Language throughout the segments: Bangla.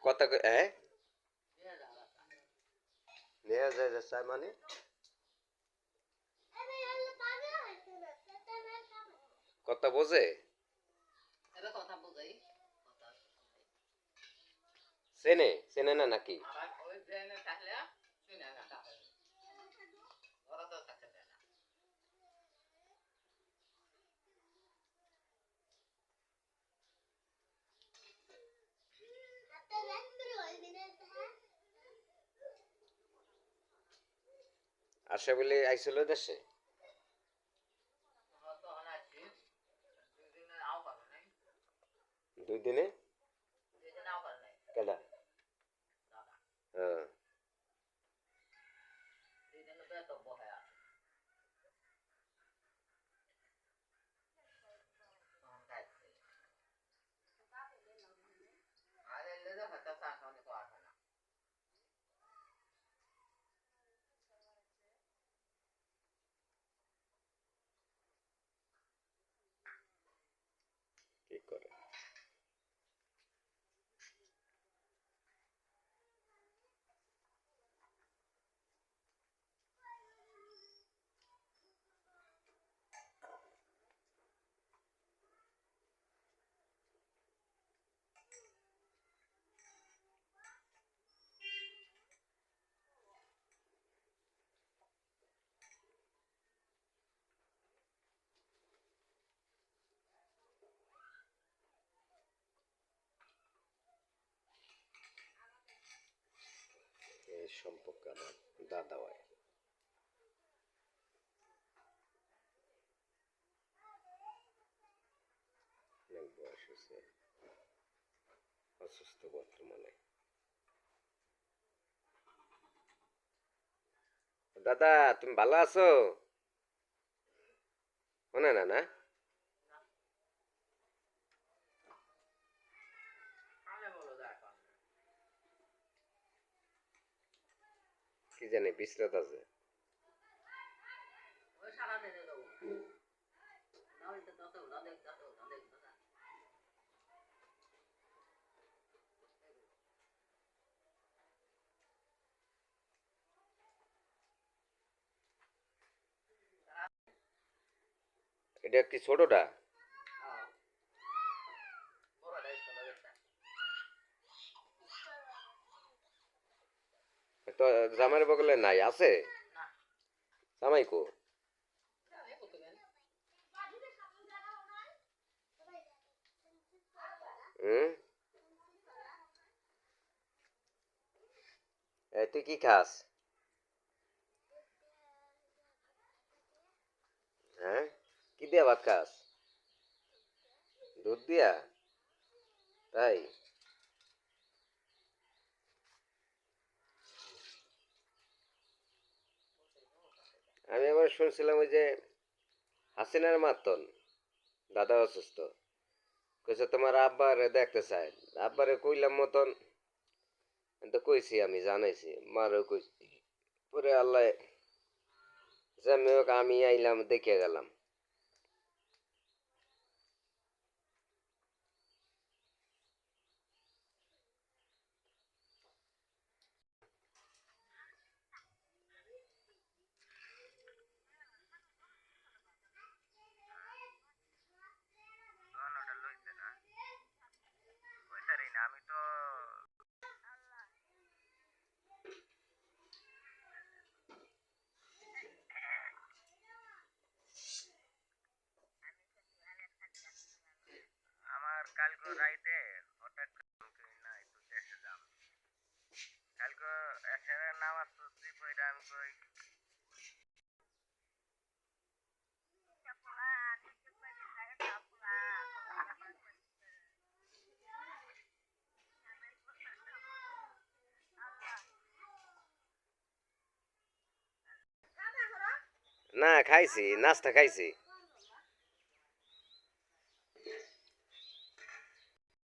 কথা হ্যাঁ নেওয়া যায় চায় মানে কথা বোঝে চেনে চেনে না নাকি আসে বলে আইছিল দেশে দুই দিনে কেডা হ্যাঁ কি করে এই সম্পর্কে আমার দাদা হয় অনেক বয়স হয়েছে অসুস্থ বর্তমানে দাদা তুমি ভালো আছো শোনে না না কি জানি বিশ্রাত আছে এটা কি ছোটটা তো জামাইয়ের বগলে নাই আছে জামাই কো হুম তুই কি খাস হ্যাঁ কি দিয়া ভাত খাস দুধ দিয়া তাই আমি আবার শুনছিলাম ওই যে হাসিনার মাতন দাদা অসুস্থ কইছে তোমার আব্বারে দেখতে চাই আব্বারে কইলাম মতন তো কইছি আমি জানাইছি মারও কইছি পরে আল্লাহ যাই হোক আমি আইলাম দেখে গেলাম না খাইছি নাস্তা খাইছি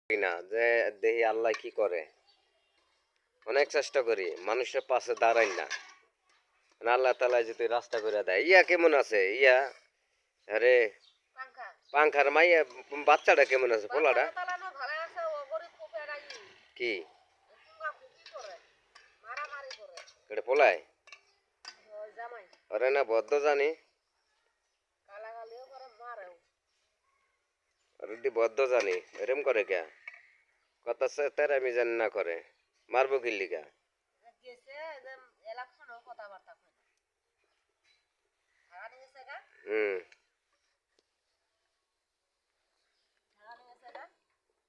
না যে দেখি আল্লাহ কি করে অনেক চেষ্টা করি মানুষের পাশে দাঁড়াই না আল্লাহ তালা যদি রাস্তা করে দেয় ইয়া কেমন আছে ইয়া আরে পাংখার মাইয়া বাচ্চাটা কেমন আছে পোলাটা কি এটা পোলায় জামাই ওরে না বদ্ধ জানি গালাগালিও করে মারেও। ওরে দি বদ্ধ জানি এরম করে কে কথা তার আমি জানি না করে মারবো কিল্লিকা গেছে যে ইলেকশনেও কথাবার্তা কয় না। ভাড়া নিয়েছে গা, হুম ভাড়া নিয়েছে গা।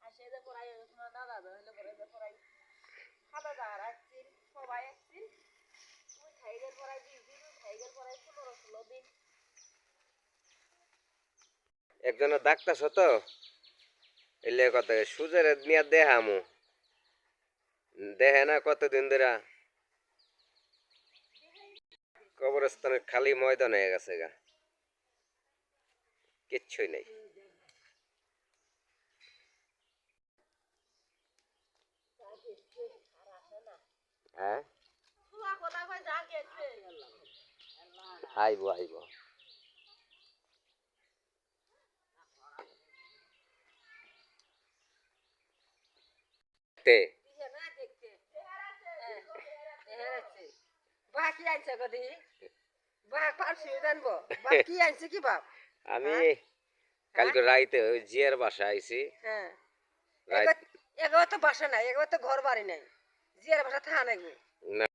আর সে যে পড়াই তোমার দাদা হইলে পরে যে পড়াই সাদা যার আসছিল সবাই আসছিল। তুই থাইগের পড়াই 20 দিন, থাইগের পড়াই 15-16 দিন। একজনের ডাক্তার তো এলে কথা সুজের নিয়ে দেহামু দেহে না কতদিন ধরে কবরস্থানের খালি ময়দান হয়ে গেছে গা কিচ্ছুই নেই হ্যাঁ তুলা কোথায় কই যা গেছে আইব আইব তে দিছে না দেখতে হেরেছে বা কি আনছে গদি বা পারছি জানবো বাপ কি আনছে কি বাপ আমি হ্যাঁ? কালকে রাইতে ওই জিয়ার বাসা আইছি হ্যাঁ রাত এগো তো বাসা নাই এগো তো ঘর বাড়ি নাই জিয়ার বাসা থাকা নাই না